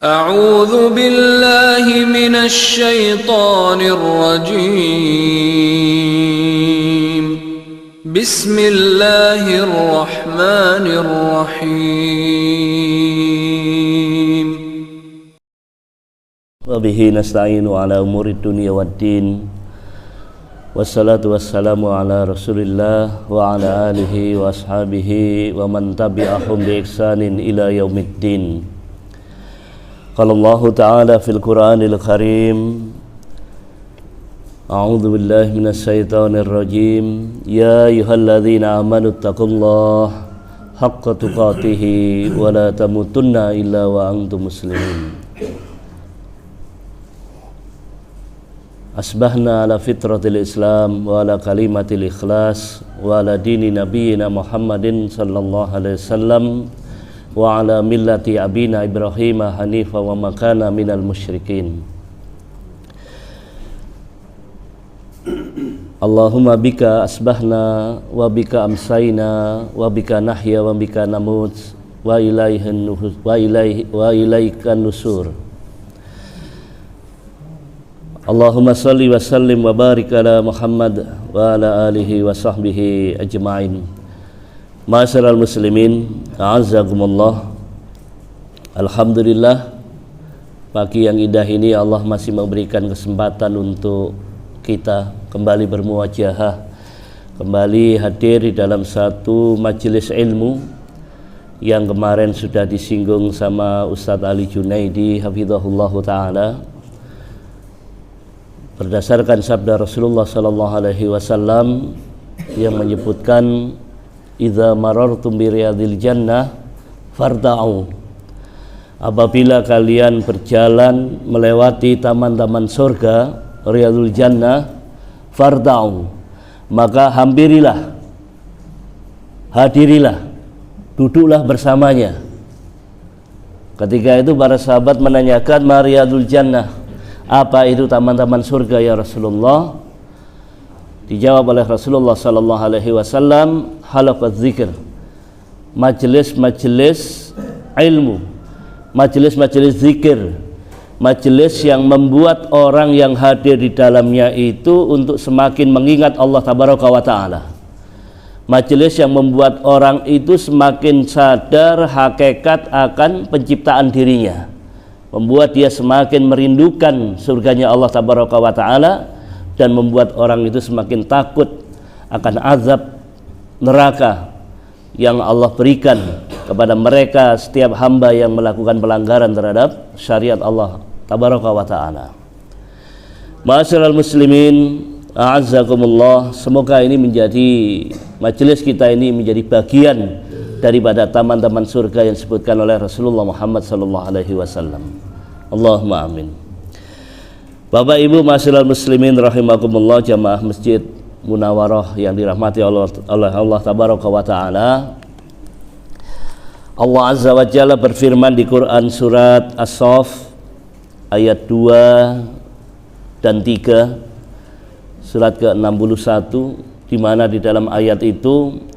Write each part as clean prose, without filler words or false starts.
أعوذ بالله من الشيطان الرجيم بسم الله الرحمن الرحيم وبه نستعين على أمور الدنيا والدين والصلاة والسلام على رسول الله وعلى آله وأصحابه ومن تبعهم بإحسان إلى يوم الدين. قال الله تعالى في القرآن الكريم أعوذ بالله من الشيطان الرجيم يا أيها الذين آمنوا اتقوا الله حق تقاته ولا تموتن إلا وأنتم مسلمون. Asbahna ala fitratil Islam wa ala kalimatil ikhlas wa ala dini nabiyina Muhammadin sallallahu alaihi wasallam wa ala millati abina Ibrahim hanifa wa makana minal musyrikin. Allahumma bika asbahna wa bika amsayna wa bika nahya wa bika namut wa ilaikan nusur. Allahumma salli wa sallim wa barik ala Muhammad wa ala alihi wa sahbihi ajma'in. Ma'asyiral muslimin, a'azzakumullah. Alhamdulillah, pagi yang indah ini Allah masih memberikan kesempatan untuk kita kembali bermuwajahah, kembali hadir di dalam satu majelis ilmu yang kemarin sudah disinggung sama Ustadz Ali Junaidi hafizahullahu ta'ala. Berdasarkan sabda Rasulullah sallallahu alaihi wasallam yang menyebutkan idza marartum bi riyadil jannah farda'u. Apabila kalian berjalan melewati taman-taman surga riyadul jannah farda'u, maka hampirilah, hadirilah, duduklah bersamanya. Ketika itu para sahabat menanyakan ma riyadul jannah, apa itu taman-taman surga ya Rasulullah? Dijawab oleh Rasulullah sallallahu alaihi wasallam, halaqaz zikr, majelis-majelis ilmu, majelis-majelis zikir, majelis yang membuat orang yang hadir di dalamnya itu untuk semakin mengingat Allah tabaraka wa taala. Majelis yang membuat orang itu semakin sadar hakikat akan penciptaan dirinya, membuat dia semakin merindukan surganya Allah tabaraka wa ta'ala, dan membuat orang itu semakin takut akan azab neraka yang Allah berikan kepada mereka setiap hamba yang melakukan pelanggaran terhadap syariat Allah tabaraka wa ta'ala. Ma'asyiral muslimin, a'azzakumullah, semoga ini menjadi majelis kita ini menjadi bagian daripada taman-taman surga yang disebutkan oleh Rasulullah Muhammad sallallahu alaihi wasallam. Allahumma amin. Bapak Ibu ma'asyiral muslimin rahimakumullah, jamaah Masjid Munawarah yang dirahmati oleh Allah tabaraka wa taala. Allah azza wa jalla berfirman di Quran surat As-Saff ayat 2 dan 3, surat ke-61, di mana di dalam ayat itu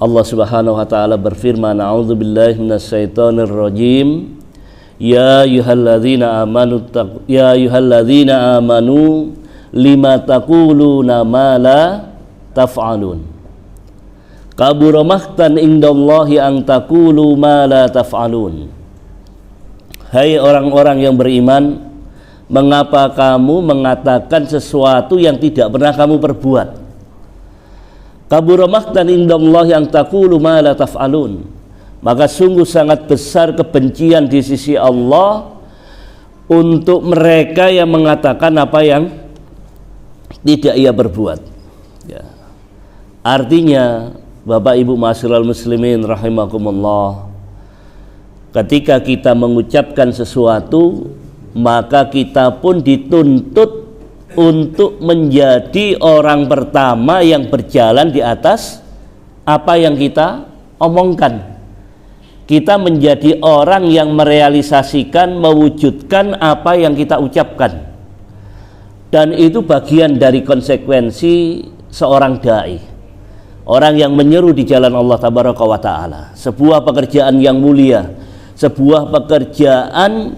Allah Subhanahu wa taala berfirman, a'udzubillahi minasyaitonir rajim, ya ayyuhalladzina amanu lima taquluna ma la taf'alun, kabura maqtan indallahi an taqulu ma la taf'alun. Hai orang-orang yang beriman, mengapa kamu mengatakan sesuatu yang tidak pernah kamu perbuat? Kabura maqtan indallahi an taqulu ma la taf'alun, maka sungguh sangat besar kebencian di sisi Allah untuk mereka yang mengatakan apa yang tidak ia berbuat. Ya. Artinya, Bapak Ibu ma'asyiral muslimin rahimakumullah, ketika kita mengucapkan sesuatu, maka kita pun dituntut untuk menjadi orang pertama yang berjalan di atas apa yang kita omongkan. Kita menjadi orang yang merealisasikan, mewujudkan apa yang kita ucapkan, dan itu bagian dari konsekuensi seorang dai, orang yang menyeru di jalan Allah tabaraka wa ta'ala. Sebuah pekerjaan yang mulia, sebuah pekerjaan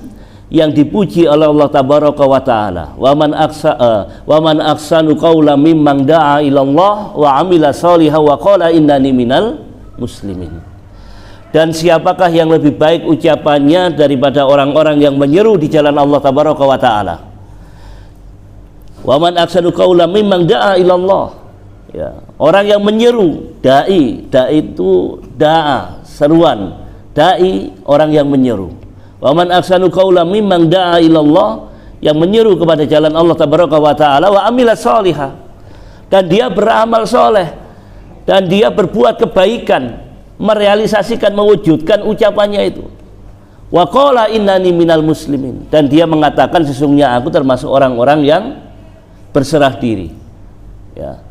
yang dipuji oleh Allah tabaraka wa taala. Wa man ahsanu qawlan mimman da'a ilallah wa amila shalihan wa qala innani minal muslimin. Dan siapakah yang lebih baik ucapannya daripada orang-orang yang menyeru di jalan Allah tabaraka wa taala. Wa man ahsanu qawlan mimman da'a ilallah. Ya, orang yang menyeru, dai itu da'a, seruan. Dai orang yang menyeru. Wa man ahsanu qawlan mimman da'a ilallah, yang menyeru kepada jalan Allah tabaraka wa taala wa amila shalihan, dan dia beramal soleh dan dia berbuat kebaikan, merealisasikan, mewujudkan ucapannya itu. Wa qala innani minal muslimin, dan dia mengatakan sesungguhnya aku termasuk orang-orang yang berserah diri. Ya.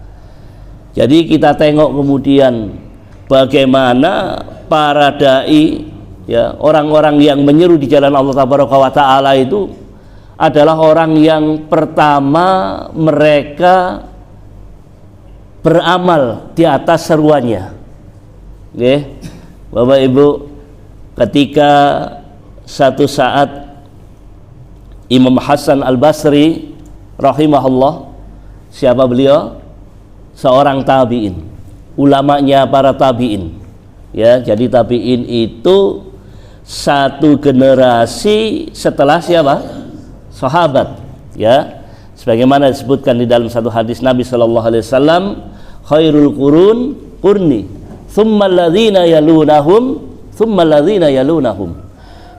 Jadi kita tengok kemudian bagaimana para dai, ya, orang-orang yang menyeru di jalan Allah tabaraka wa taala itu adalah orang yang pertama mereka beramal di atas seruannya. Oke, Bapak Ibu, ketika satu saat Imam Hasan Al-Basri rahimahullah, siapa beliau? Seorang tabi'in, ulamanya para tabi'in. Ya, jadi tabi'in itu satu generasi setelah siapa? Sahabat. Ya, sebagaimana disebutkan di dalam satu hadis Nabi sallallahu alaihi wasallam, khairul qurun qurni, tsumma alladzina yalunahum.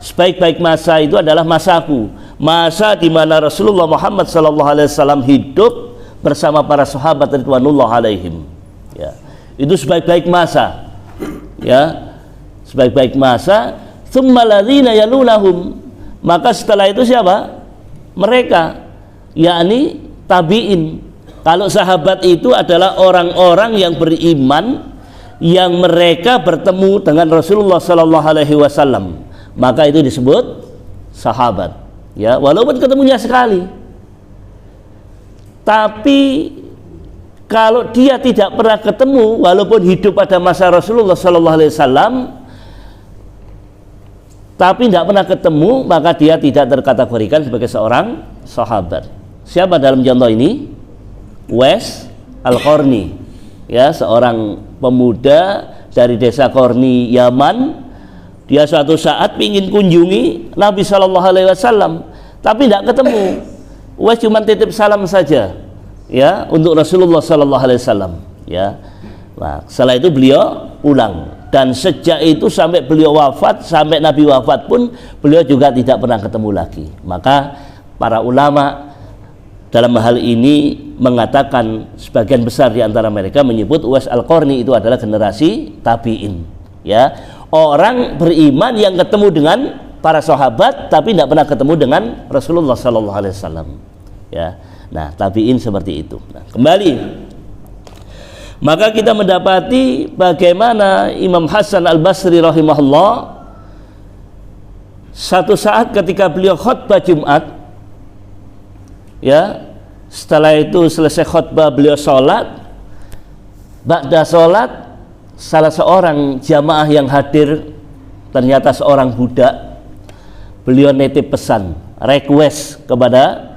Sebaik-baik masa itu adalah masaku, masa di mana Rasulullah Muhammad sallallahu alaihi wasallam hidup bersama para sahabat ridwanullah alaihim. Ya, itu sebaik-baik masa. Ya, sebaik-baik masa. Tsumma alladzina yalunahum, maka setelah itu siapa? Mereka, yakni tabi'in. Kalau sahabat itu adalah orang-orang yang beriman yang mereka bertemu dengan Rasulullah sallallahu alaihi wasallam, maka itu disebut sahabat. Ya, walaupun ketemunya sekali. Tapi kalau dia tidak pernah ketemu walaupun hidup pada masa Rasulullah sallallahu alaihi wasallam, tapi tidak pernah ketemu, maka dia tidak terkategorikan sebagai seorang sahabat. Siapa dalam contoh ini? Uwais Al-Qarni, ya, seorang pemuda dari desa Qarni, Yaman. Dia suatu saat ingin kunjungi Nabi sallallahu alaihi wasallam, tapi tidak ketemu. Uwais cuma titip salam saja, ya, untuk Rasulullah sallallahu alaihi wasallam, ya. Nah, setelah itu beliau pulang, dan sejak itu sampai beliau wafat, sampai Nabi wafat pun beliau juga tidak pernah ketemu lagi. Maka para ulama dalam hal ini mengatakan, sebagian besar di antara mereka menyebut Uwais Al-Qarni itu adalah generasi tabi'in, ya, orang beriman yang ketemu dengan para sahabat tapi tidak pernah ketemu dengan Rasulullah sallallahu alaihi wasallam, ya. Nah, tabi'in seperti itu. Nah, kembali, maka kita mendapati bagaimana Imam Hasan Al-Basri rahimahullah satu saat ketika beliau khutbah Jumat, ya, setelah itu selesai khutbah beliau sholat. Ba'da sholat, salah seorang jamaah yang hadir ternyata seorang budak. Beliau nitip pesan, request kepada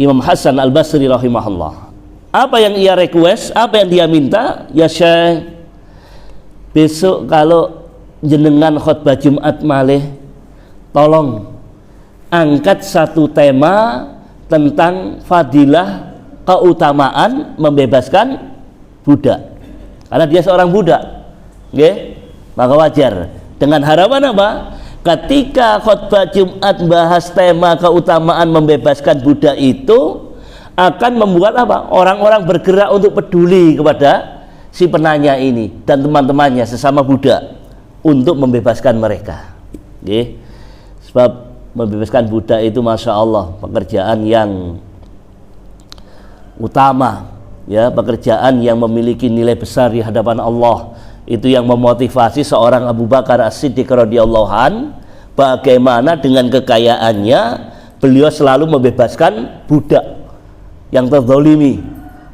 Imam Hasan Al-Basri rahimahullah. Apa yang ia request, apa yang dia minta? Ya Syekh, besok kalau jenengan khutbah Jumat malih, tolong angkat satu tema tentang fadilah keutamaan membebaskan budak. Karena dia seorang budak, okay? Maka wajar. Dengan harapan apa? Ketika khutbah Jumat bahas tema keutamaan membebaskan budak itu akan membuat apa? Orang-orang bergerak untuk peduli kepada si penanya ini dan teman-temannya sesama budak untuk membebaskan mereka. Okay? Sebab membebaskan budak itu masya Allah pekerjaan yang utama, ya, pekerjaan yang memiliki nilai besar di hadapan Allah. Itu yang memotivasi seorang Abu Bakar As-Siddiq radhiyallahu an, bagaimana dengan kekayaannya beliau selalu membebaskan budak yang terzalimi,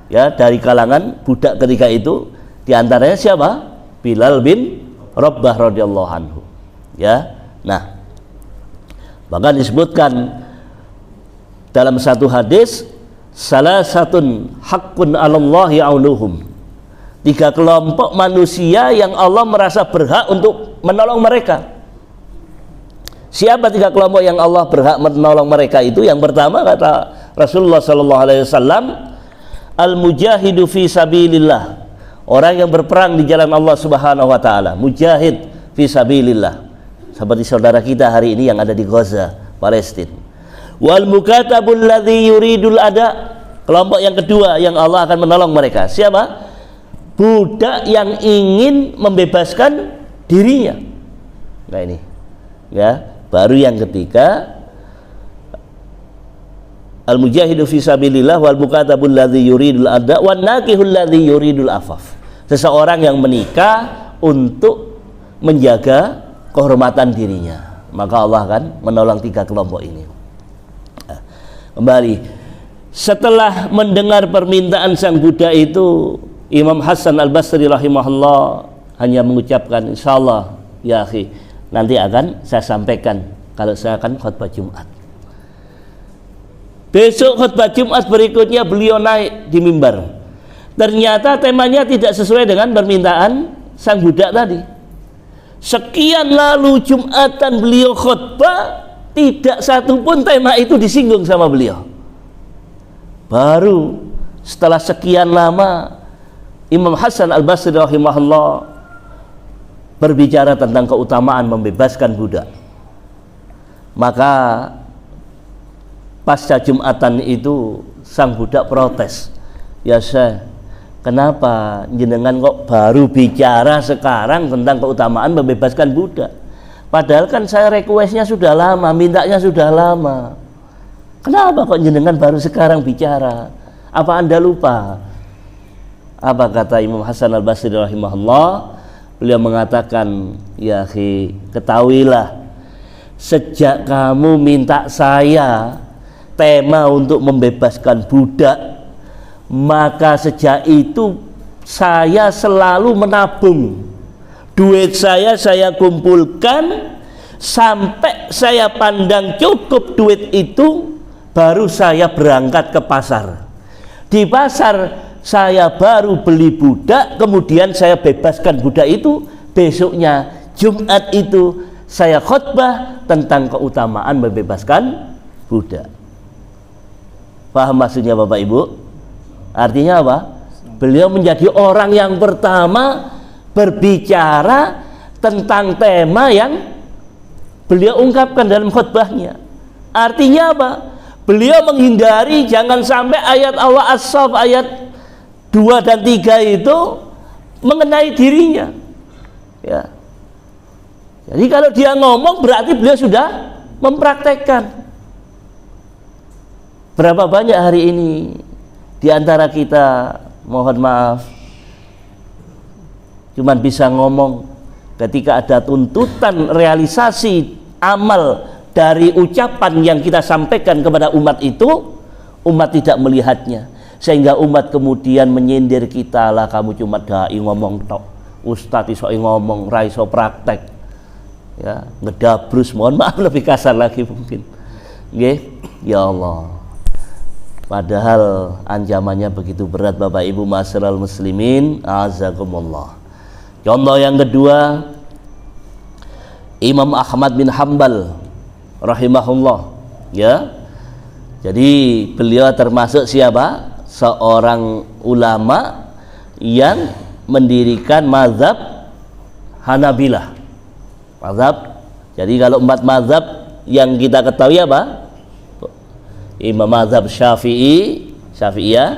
ya, dari kalangan budak ketika itu. Di antaranya siapa? Bilal bin Rabah radhiyallahu anhu, Ya. Nah, bahkan disebutkan dalam satu hadis, salasatun haqqun 'alallahi aunuhum. 3 kelompok manusia yang Allah merasa berhak untuk menolong mereka. Siapa 3 kelompok yang Allah berhak menolong mereka itu? Yang pertama kata Rasulullah sallallahu alaihi wasallam, al-mujahidu fi sabilillah. Orang yang berperang di jalan Allah Subhanahu wa taala, mujahid fi sabilillah. Seperti saudara kita hari ini yang ada di Gaza, Palestina. Wal mukatabul ladzi yuridul ada. Kelompok yang kedua yang Allah akan menolong mereka. Siapa? Budak yang ingin membebaskan dirinya. Nah ini. Ya, baru yang ketiga, al-mujahidu fi sabilillah wal mukatabul ladzi yuridul ada wan nakihul ladzi yuridul afaf. Seseorang yang menikah untuk menjaga kehormatan dirinya, maka Allah akan menolong 3 kelompok ini. Kembali, setelah mendengar permintaan sang budak itu, Imam Hasan Al-Basri rahimahullah hanya mengucapkan, insyaallah ya akhi, nanti akan saya sampaikan kalau saya akan khutbah Jumat. Besok khutbah Jumat berikutnya beliau naik di mimbar. Ternyata temanya tidak sesuai dengan permintaan sang budak tadi. Sekian lalu Jumatan beliau khutbah, tidak satu pun tema itu disinggung sama beliau. Baru setelah sekian lama Imam Hasan Al-Basri rahimahullah berbicara tentang keutamaan membebaskan budak. Maka pasca Jumatan itu sang budak protes, ya Syekh, kenapa jenengan kok baru bicara sekarang tentang keutamaan membebaskan budak? Padahal kan saya requestnya sudah lama, mintanya sudah lama. Kenapa kok jenengan baru sekarang bicara? Apa Anda lupa? Apa kata Imam Hasan Al-Basri rahimahullah? Beliau mengatakan, ya akhi, ketahuilah, sejak kamu minta saya tema untuk membebaskan budak, maka sejak itu saya selalu menabung. Duit saya kumpulkan sampai saya pandang cukup duit itu, baru saya berangkat ke pasar. Di pasar saya baru beli budak, kemudian saya bebaskan budak itu. Besoknya Jumat itu saya khutbah tentang keutamaan membebaskan budak. Paham maksudnya Bapak Ibu? Artinya apa? Beliau menjadi orang yang pertama berbicara tentang tema yang beliau ungkapkan dalam khutbahnya. Artinya apa? Beliau menghindari jangan sampai ayat Allah As-Saff ayat 2 dan 3 itu mengenai dirinya. Ya. Jadi kalau dia ngomong berarti beliau sudah mempraktekkan. Berapa banyak hari ini di antara kita, mohon maaf, cuman bisa ngomong ketika ada tuntutan realisasi amal dari ucapan yang kita sampaikan kepada umat itu, umat tidak melihatnya, sehingga umat kemudian menyindir kita, lah kamu cuma dai ngomong tok, ustadz iso ngomong, ra iso praktek, ya ngedabrus, mohon maaf lebih kasar lagi mungkin, nggih, ya Allah. Padahal ancamannya begitu berat Bapak Ibu ma'asyiral muslimin, azakumullah. Contoh yang kedua, Imam Ahmad bin Hanbal rahimahullah, ya. Jadi beliau termasuk siapa? Seorang ulama yang mendirikan mazhab Hanabilah. Mazhab. Jadi kalau 4 mazhab yang kita ketahui apa? Imam mazhab Syafi'iyah,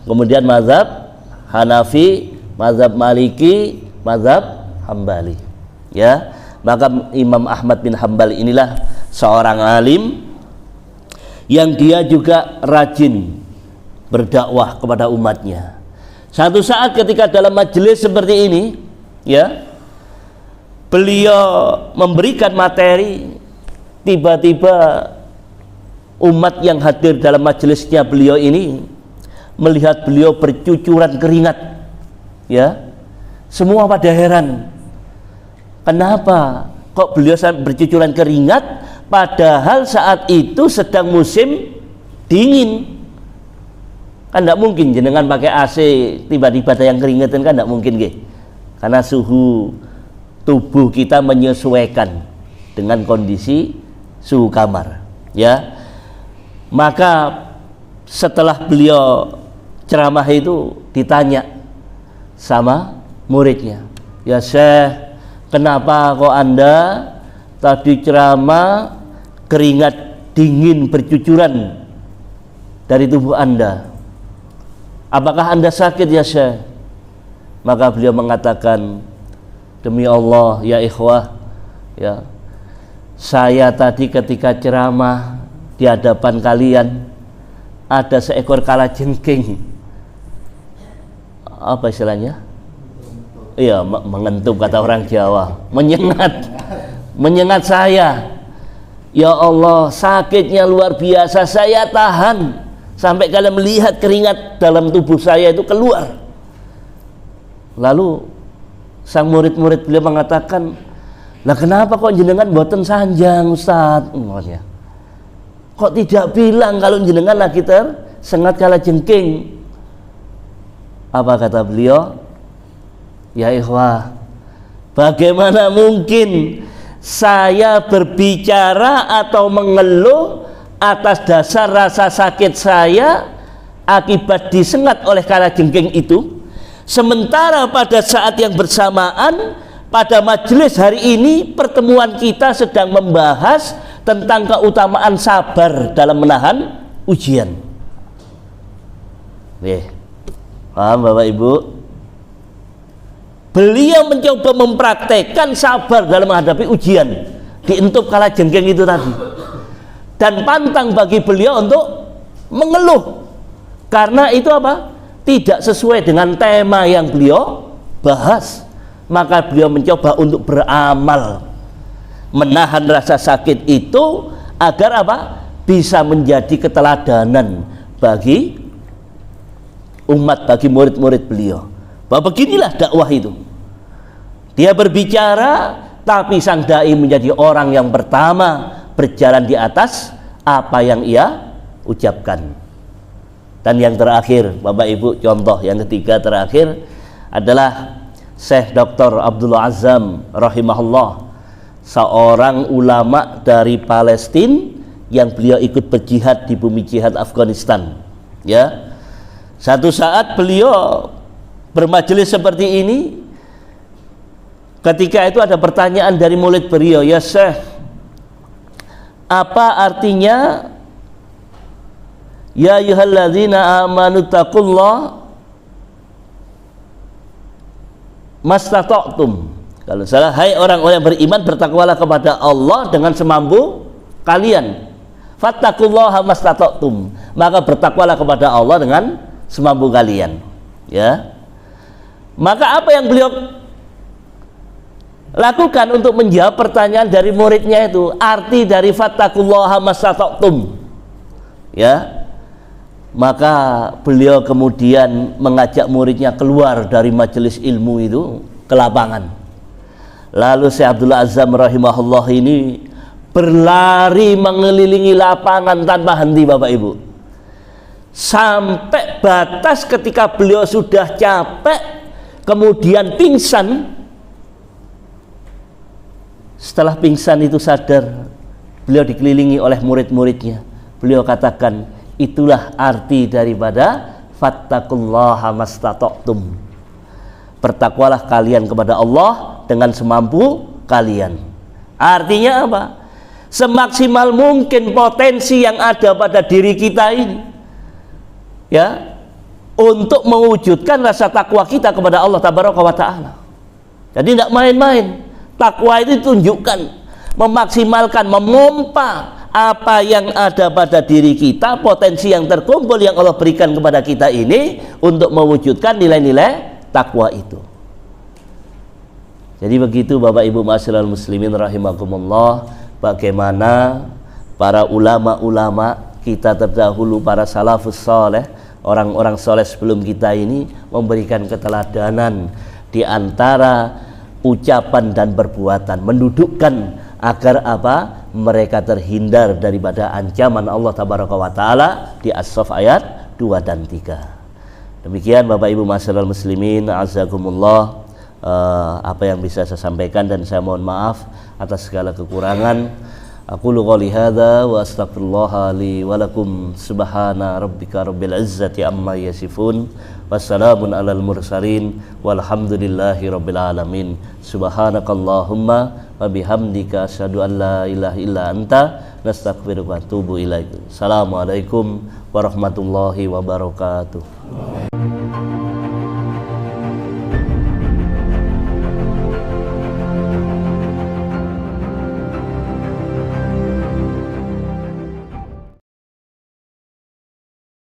kemudian mazhab Hanafi, mazhab Maliki, mazhab Hambali. Ya, maka Imam Ahmad bin Hanbal inilah seorang alim yang dia juga rajin berdakwah kepada umatnya. Satu saat ketika dalam majelis seperti ini, ya, beliau memberikan materi, tiba-tiba umat yang hadir dalam majelisnya beliau ini melihat beliau bercucuran keringat, ya, semua pada heran, kenapa Kok beliau sampai bercucuran keringat padahal saat itu sedang musim dingin? Kan tidak mungkin jenengan pakai AC tiba-tiba ada yang keringetan, kan tidak mungkin nggih. Karena suhu tubuh kita menyesuaikan dengan kondisi suhu kamar, ya. Maka setelah beliau ceramah itu ditanya sama muridnya, "Ya Syekh, kenapa kok Anda tadi ceramah keringat dingin bercucuran dari tubuh Anda? Apakah Anda sakit ya Syekh?" Maka beliau mengatakan, "Demi Allah ya ikhwah, ya, saya tadi ketika ceramah di hadapan kalian ada seekor kalajengking." Apa istilahnya? Iya, mengentup kata orang Jawa, menyengat saya. Ya Allah, sakitnya luar biasa, saya tahan sampai kalian melihat keringat dalam tubuh saya itu keluar. Lalu sang murid-murid beliau mengatakan, "Lah kenapa kok jenengan boten sanjang Ustaz?" Kok tidak bilang kalau jenengan lagi tersengat kalajengking? Apa kata beliau? "Ya ikhwah, bagaimana mungkin saya berbicara atau mengeluh atas dasar rasa sakit saya akibat disengat oleh kalajengking itu, sementara pada saat yang bersamaan pada majelis hari ini pertemuan kita sedang membahas tentang keutamaan sabar dalam menahan ujian." Paham Bapak Ibu? Beliau mencoba mempraktekkan sabar dalam menghadapi ujian dientup kalajengking itu tadi, dan pantang bagi beliau untuk mengeluh karena itu apa? Tidak sesuai dengan tema yang beliau bahas. Maka beliau mencoba untuk beramal menahan rasa sakit itu agar apa? Bisa menjadi keteladanan bagi umat, bagi murid-murid beliau, bahwa beginilah dakwah itu. Dia berbicara, tapi sang dai menjadi orang yang pertama berjalan di atas apa yang ia ucapkan. Dan yang terakhir, Bapak Ibu, contoh yang ketiga terakhir adalah Syekh Dr. Abdul Azzam rahimahullah, seorang ulama dari Palestina yang beliau ikut berjihad di bumi jihad Afghanistan, ya. Satu saat beliau bermajelis seperti ini, ketika itu ada pertanyaan dari murid beliau, "Ya Syekh, apa artinya ya ayyuhalladzina amanu taqullah mastata'tum?" Kalau salah, "Hai orang-orang yang beriman, bertakwalah kepada Allah dengan semampu kalian." Fattaqullaha mastata'tum, maka bertakwalah kepada Allah dengan semampu kalian, ya. Maka apa yang beliau lakukan untuk menjawab pertanyaan dari muridnya itu, arti dari fattaqullaha mastata'tum, ya. Maka beliau kemudian mengajak muridnya keluar dari majelis ilmu itu ke lapangan. Lalu Syekh Abdul Azzam rahimahullah ini berlari mengelilingi lapangan tanpa henti, Bapak Ibu, sampai batas ketika beliau sudah capek kemudian pingsan. Setelah pingsan itu sadar, beliau dikelilingi oleh murid-muridnya. Beliau katakan, itulah arti daripada fattaqullaha mastata'tum, bertakwalah kalian kepada Allah dengan semampu kalian. Artinya apa? Semaksimal mungkin potensi yang ada pada diri kita ini, ya, untuk mewujudkan rasa takwa kita kepada Allah tabaraka wa ta'ala. Jadi tidak main-main. Takwa itu ditunjukkan, memaksimalkan, memompa apa yang ada pada diri kita, potensi yang terkumpul yang Allah berikan kepada kita ini untuk mewujudkan nilai-nilai takwa itu. Jadi begitu Bapak Ibu ma'asyiral muslimin rahimakumullah, bagaimana para ulama-ulama kita terdahulu, para salafus saleh, orang-orang soleh sebelum kita ini memberikan keteladanan di antara ucapan dan perbuatan, mendudukkan agar apa? Mereka terhindar daripada ancaman Allah Tabaraka wa Ta'ala di As-Saff ayat 2 dan 3. Demikian Bapak Ibu Masyarul Muslimin, azakumullah, apa yang bisa saya sampaikan, dan saya mohon maaf atas segala kekurangan. Aqulu qouli hadza wa astaghfirullah li wa lakum. Subhana rabbika rabbil izzati amma yasifun, wassalamun alal mursalin, walhamdulillahi rabbil alamin. Subhanakallahumma wa bihamdika asyhadu an la ilaha illa anta, nastaghfiruka wa atubu ilaik. Assalamualaikum warahmatullahi wabarakatuh.